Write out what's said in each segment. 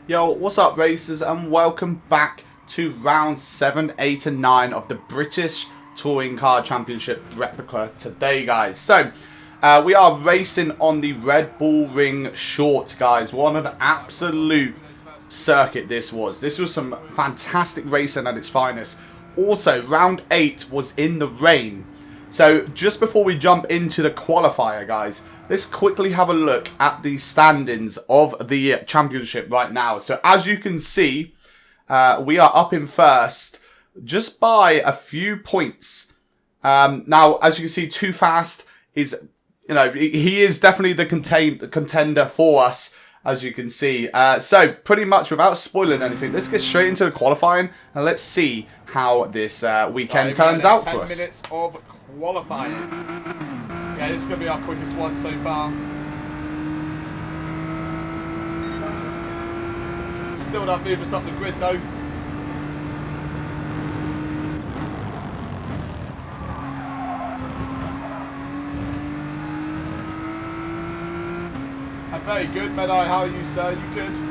Yo, what's up racers, and welcome back to round 7, 8 and 9 of the British Touring Car Championship replica today, guys. So, we are racing on the Red Bull Ring Shorts, guys. What an absolute circuit this was. This was some fantastic racing at its finest. Also, round 8 was in the rain. So, just before we jump into the qualifier, guys, let's quickly have a look at the standings of the championship right now. So, as you can see, we are up in first just by a few points. Now, as you can see, Too Fast is, he is definitely the contender for us, as you can see. So, pretty much without spoiling anything, let's get straight into the qualifying and let's see how this weekend turns out for us. 10 minutes of qualifying. Yeah, this is going to be our quickest one so far. Still not moving us up the grid though. I'm very good, Medai. How are you, sir? You good?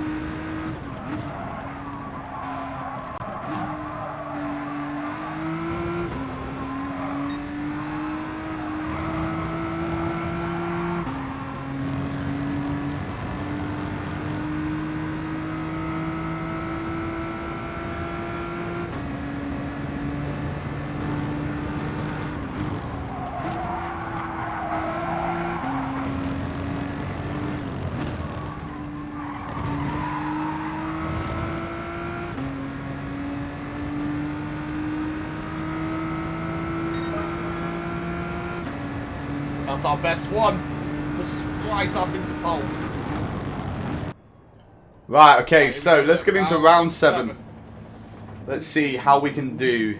That's our best one, which is right up into pole. Right, okay, so let's get into round 7. Let's see how we can do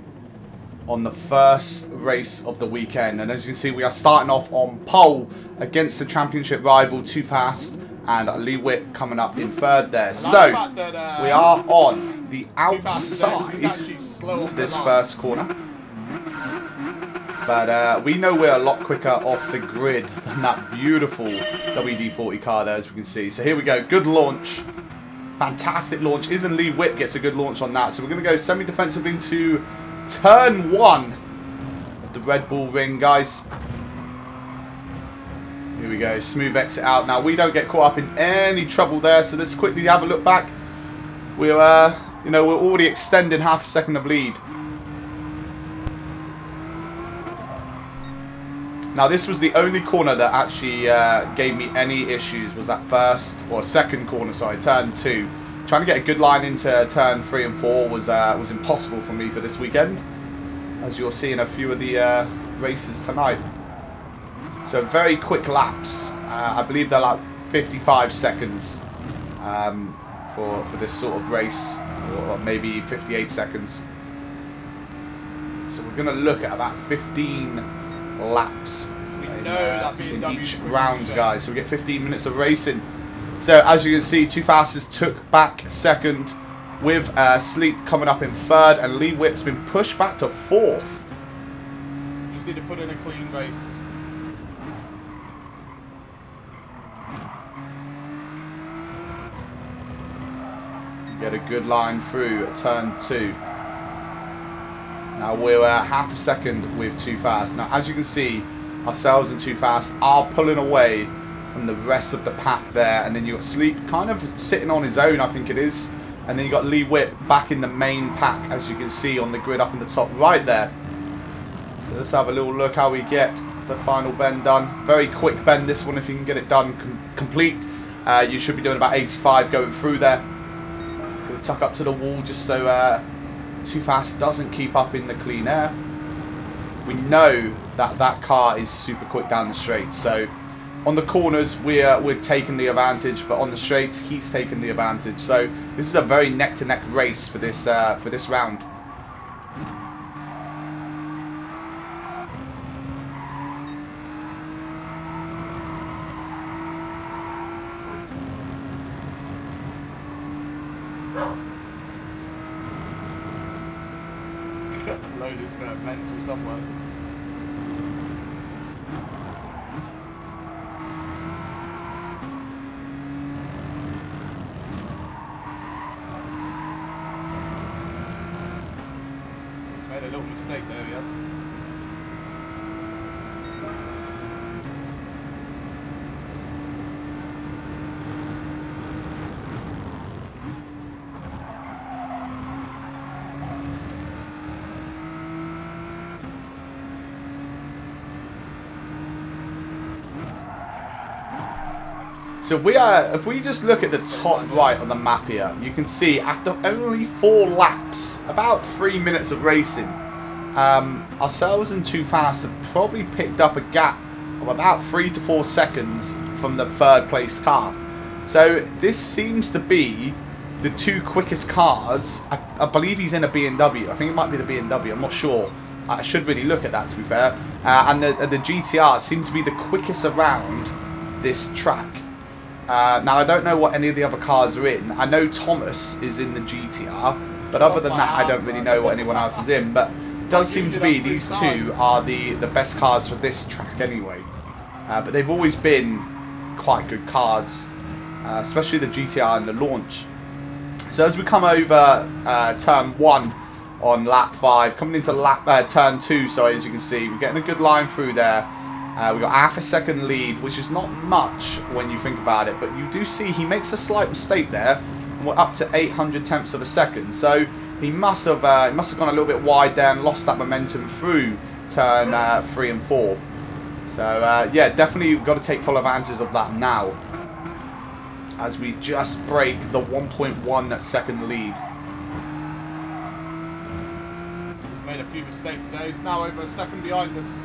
on the first race of the weekend. And as you can see, we are starting off on pole against the championship rival Too Fast and Lee Whip coming up in third there. So, we are on the outside of this first corner. But we know we're a lot quicker off the grid than that beautiful WD-40 car there, as we can see. So here we go. Good launch. Fantastic launch. Isn't Lee Whip gets a good launch on that. So we're going to go semi-defensive into turn 1 of the Red Bull Ring, guys. Here we go. Smooth exit out. Now, we don't get caught up in any trouble there. So let's quickly have a look back. We're, we're already extending half a second of lead. Now, this was the only corner that actually gave me any issues, was that first, or second corner, sorry, turn 2. Trying to get a good line into turn 3 and 4 was impossible for me for this weekend, as you'll see in a few of the races tonight. So, very quick laps. I believe they're like 55 seconds for this sort of race, or maybe 58 seconds. So, we're going to look at about 15 laps in each round, guys. So we get 15 minutes of racing. So as you can see, Too Fastest took back second, with Sleep coming up in third, and Lee Whip's been pushed back to fourth. Just need to put in a clean race. Get a good line through at turn 2. Now we're half a second with Too Fast. Now, as you can see, ourselves and Too Fast are pulling away from the rest of the pack there. And then you've got Sleep kind of sitting on his own, I think it is. And then you've got Lee Whip back in the main pack, as you can see on the grid up in the top right there. So let's have a little look how we get the final bend done. Very quick bend, this one, if you can get it done complete. You should be doing about 85 going through there. We'll tuck up to the wall just so Too Fast doesn't keep up in the clean air. We know that that car is super quick down the straight. So on the corners we're taking the advantage, but on the straights he's taking the advantage. So this is a very neck-to-neck race for this round. Load is mental somewhere. little mistake there, yes. So we are, if we just look at the top right on the map here, you can see after only 4 laps, about 3 minutes of racing, ourselves and Too Fast have probably picked up a gap of about 3 to 4 seconds from the 3rd place car. So this seems to be the 2 quickest cars. I believe he's in a BMW. I think it might be the BMW. I'm not sure. I should really look at that, to be fair. And the GTR seem to be the quickest around this track. Now, I don't know what any of the other cars are in. I know Thomas is in the GTR, but other than that, I don't really know what anyone else is in. But it does seem to be these 2 are the best cars for this track anyway. But they've always been quite good cars, especially the GTR and the launch. So as we come over turn 1 on lap 5, coming into turn 2, sorry, as you can see, we're getting a good line through there. We've got half a second lead, which is not much when you think about it, but you do see he makes a slight mistake there, and we're up to 800 tenths of a second. So he must have gone a little bit wide there and lost that momentum through turn 3 and 4. So yeah, definitely got to take full advantage of that now, as we just break the 1.1 second lead. He's made a few mistakes there. He's now over a second behind us.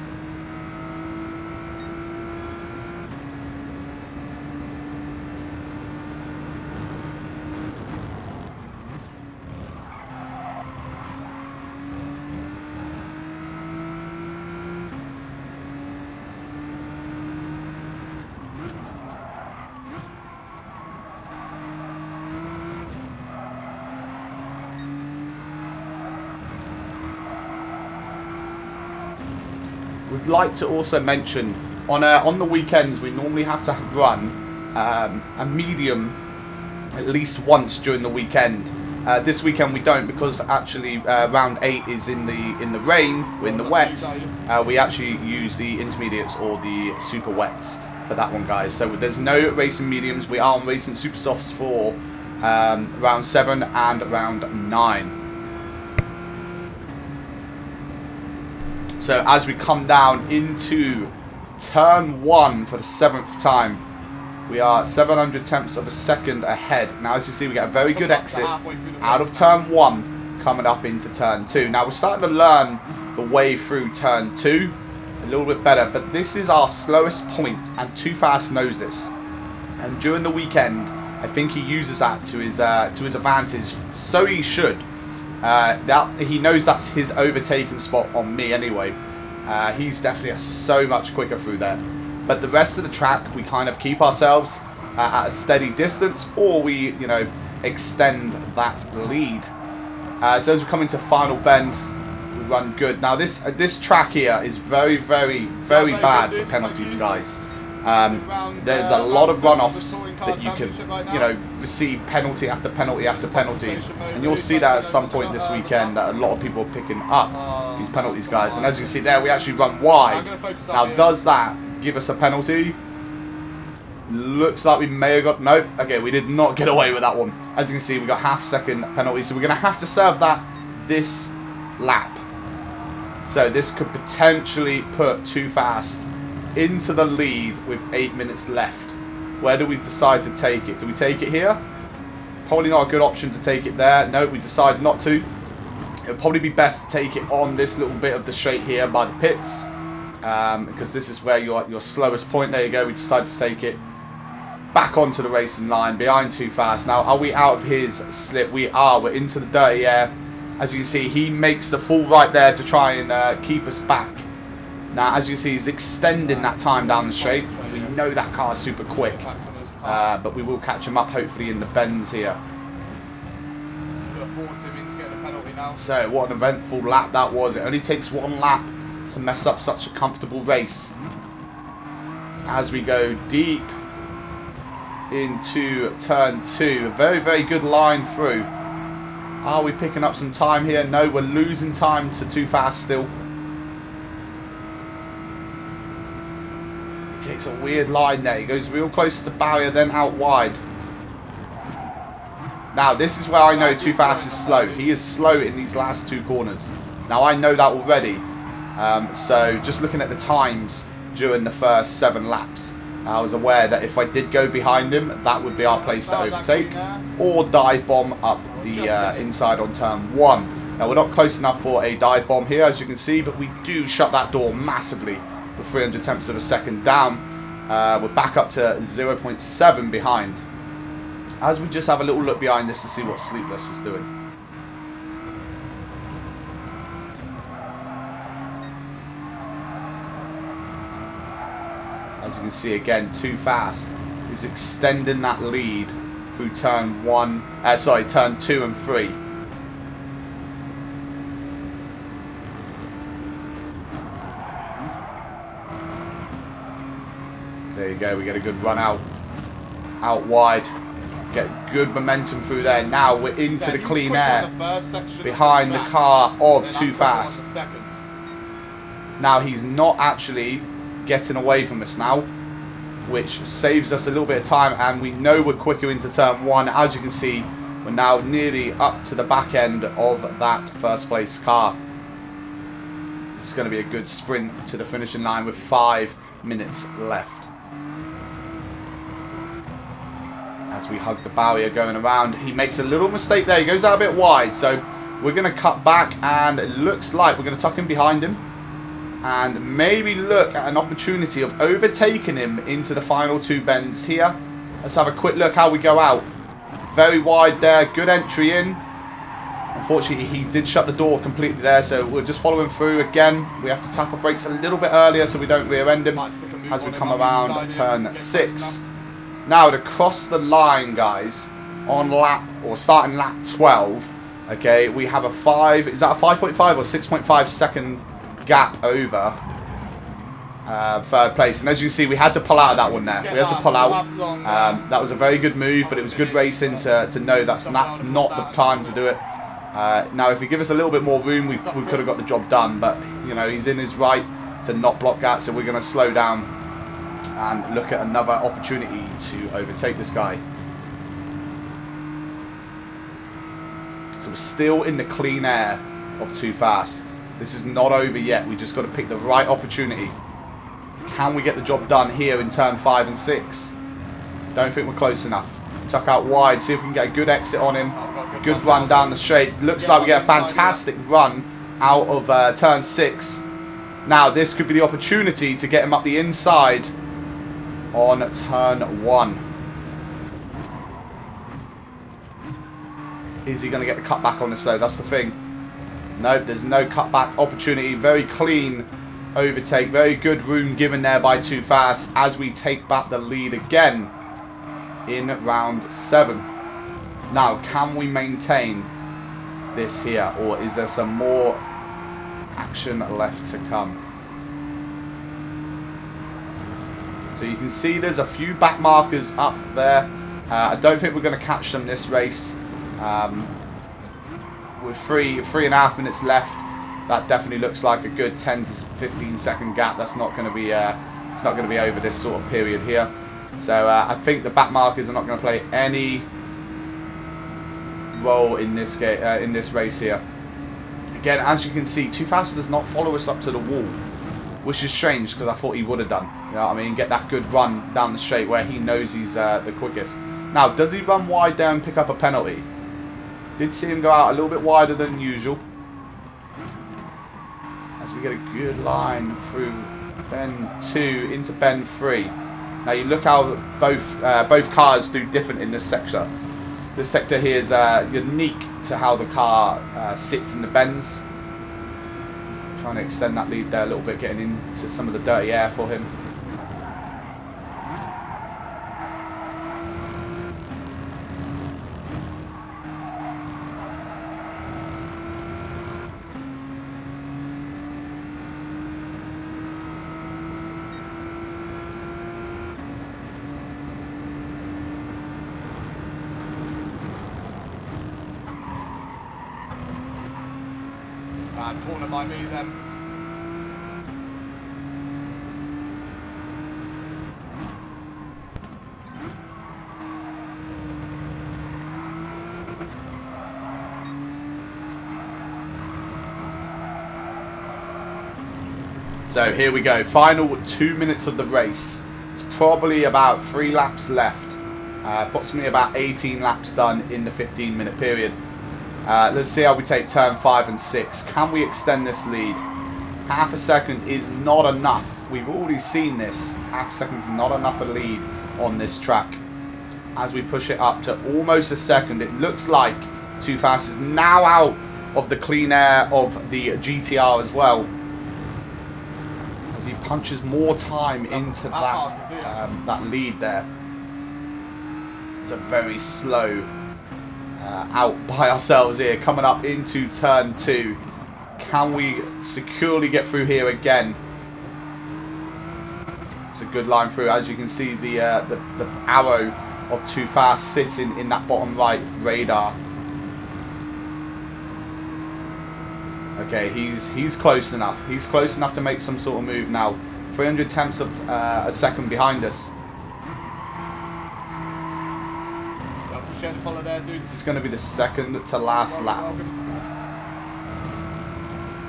We'd like to also mention on the weekends we normally have to run a medium at least once during the weekend. This weekend we don't, because actually round 8 is in the rain, we're in the wet. We actually use the intermediates or the super wets for that one, guys. So there's no racing mediums. We are on racing super softs for round 7 and round 9. So as we come down into turn 1 for the 7th time, we are 700 tenths of a second ahead. Now, as you see, we get a very good exit out of turn 1, coming up into turn 2. Now, we're starting to learn the way through turn 2 a little bit better, but this is our slowest point, and Too Fast knows this. And during the weekend, I think he uses that to his advantage. So he should. He knows that's his overtaking spot on me anyway. He's definitely so much quicker through there. But the rest of the track, we kind of keep ourselves at a steady distance, or we, extend that lead. So as we come into final bend, we run good. Now this track here is very, very, very bad for penalties, guys. There's a lot of runoffs that you can, receive penalty after penalty after penalty, and you'll see that at some point this weekend that a lot of people are picking up these penalties, guys. And as you can see there, we actually run wide. Now, does that give us a penalty? Looks like we may have got... Nope. Okay, we did not get away with that one. As you can see, we got half-second penalty, so we're going to have to serve that this lap. So this could potentially put Too Fast into the lead with 8 minutes left. Where do we decide to take it? Do we take it here? Probably not a good option to take it there. No, we decide not to. It would probably be best to take it on this little bit of the straight here by the pits, because this is where your slowest point. There you go. We decide to take it back onto the racing line behind Too Fast. Now, are we out of his slip? We are. We're into the dirty air. As you can see, he makes the full right there to try and keep us back. Now, as you can see, he's extending that time down the straight. We know that car is super quick, but we will catch him up hopefully in the bends here. Force him in to get the penalty now. So what an eventful lap that was. It only takes 1 lap to mess up such a comfortable race. As we go deep into turn 2, a very, very good line through. Are we picking up some time here? No, we're losing time to Too Fast still. He takes a weird line there. He goes real close to the barrier, then out wide. Now, this is where I know Too Fast is slow. He is slow in these last 2 corners. Now, I know that already. So, just looking at the times during the first 7 laps, I was aware that if I did go behind him, that would be our place to overtake. Or dive bomb up the inside on turn 1. Now, we're not close enough for a dive bomb here, as you can see, but we do shut that door massively with 300 tenths of a second down. We're back up to 0.7 behind. As we just have a little look behind this to see what Sleepless is doing. As you can see again, Too Fast is extending that lead through turn 2 and 3. There you go, we get a good run out wide. Get good momentum through there. Now we're into the clean air behind the car of Too Fast. Now he's not actually getting away from us now, which saves us a little bit of time, and we know we're quicker into turn 1. As you can see, we're now nearly up to the back end of that first place car. This is going to be a good sprint to the finishing line with 5 minutes left. As we hug the barrier going around, he makes a little mistake there. He goes out a bit wide, so we're going to cut back, and it looks like we're going to tuck him behind him and maybe look at an opportunity of overtaking him into the final 2 bends here. Let's have a quick look how we go out. Very wide there, good entry in. Unfortunately, he did shut the door completely there, so we're just following through again. We have to tap our brakes a little bit earlier so we don't rear end him as we come around turn 6. Now, to cross the line, guys, on starting lap 12, okay, we have a 5, is that a 5.5 or 6.5 second gap over third place. And as you can see, we had to pull out of that one there. We had to pull out. That was a very good move, but it was good racing to know that's not the time to do it. Now, if he give us a little bit more room, we could have got the job done. But, you know, he's in his right to not block that, so we're going to slow down and look at another opportunity to overtake this guy. So we're still in the clean air of Too Fast. This is not over yet. We just got to pick the right opportunity. Can we get the job done here in turn 5 and 6? Don't think we're close enough. Tuck out wide, see if we can get a good exit on him. Good run down the straight. Looks like we get a fantastic run out of turn 6. Now this could be the opportunity to get him up the inside on turn 1. Is he going to get the cutback on this though? That's the thing. Nope, there's no cutback opportunity. Very clean overtake. Very good room given there by Too Fast as we take back the lead again in round 7. Now, can we maintain this here, or is there some more action left to come? So you can see there's a few back markers up there. I don't think we're going to catch them this race. With 3.5 minutes left, that definitely looks like a good 10 to 15 second gap. That's not going to be it's not going to be over this sort of period here. So I think the back markers are not going to play any role in this game, in this race here. Again, as you can see, Too Fast does not follow us up to the wall, which is strange because I thought he would have done. You know what I mean? Get that good run down the straight where he knows he's the quickest. Now, does he run wide there and pick up a penalty? Did see him go out a little bit wider than usual. As we get a good line through bend 2 into bend 3. Now you look how both cars do different in this sector. This sector here is unique to how the car sits in the bends. Trying to extend that lead there a little bit, getting into some of the dirty air for him. Bad corner by me then. So here we go, final 2 minutes of the race. It's probably about 3 laps left. Approximately about 18 laps done in the 15-minute period. Let's see how we take turn 5 and 6. Can we extend this lead? Half a second is not enough. We've already seen this. Half a second is not enough a lead on this track. As we push it up to almost a second, it looks like Too Fast is now out of the clean air of the GTR as well. As he punches more time into that lead there. It's a very slow out by ourselves here, coming up into turn 2. Can we securely get through here again? It's a good line through. As you can see, the arrow of Too Fast sitting in that bottom right radar. Okay, he's close enough. He's close enough to make some sort of move now. 300 tenths of a second behind us. Follow there, dude. This is going to be the second to last lap.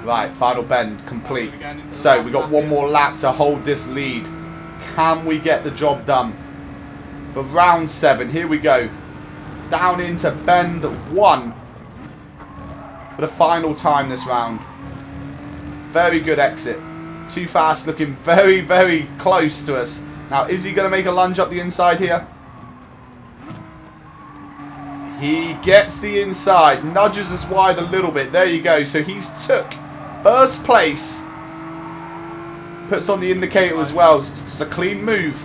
Right, final bend complete. So we got one more lap to hold this lead. Can we get the job done? For round 7, here we go. Down into bend 1. For the final time this round. Very good exit. Too Fast looking very, very close to us. Now, is he going to make a lunge up the inside here? He gets the inside, nudges us wide a little bit. There you go. So he's took first place. Puts on the indicator as well. It's a clean move.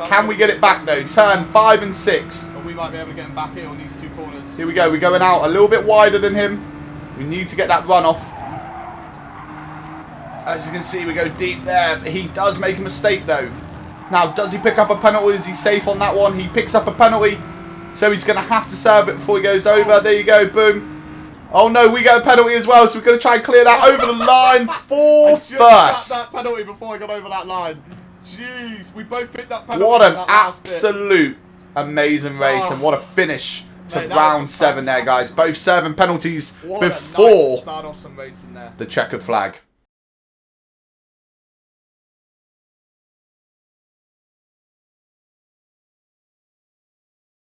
Can we get it back though? Turn 5 and 6. But we might be able to get him back here on these 2 corners. Here we go. We're going out a little bit wider than him. We need to get that run off. As you can see, we go deep there. He does make a mistake though. Now, does he pick up a penalty? Is he safe on that one? He picks up a penalty. So he's going to have to serve it before he goes over. There you go, boom. Oh no, we get a penalty as well, so we're going to try and clear that over the line for first. I just that penalty before I got over that line. Jeez, we both picked that penalty. What an absolute amazing race, and what a finish to round 7 there, guys. Both serving penalties before start off some racing there. the checkered flag.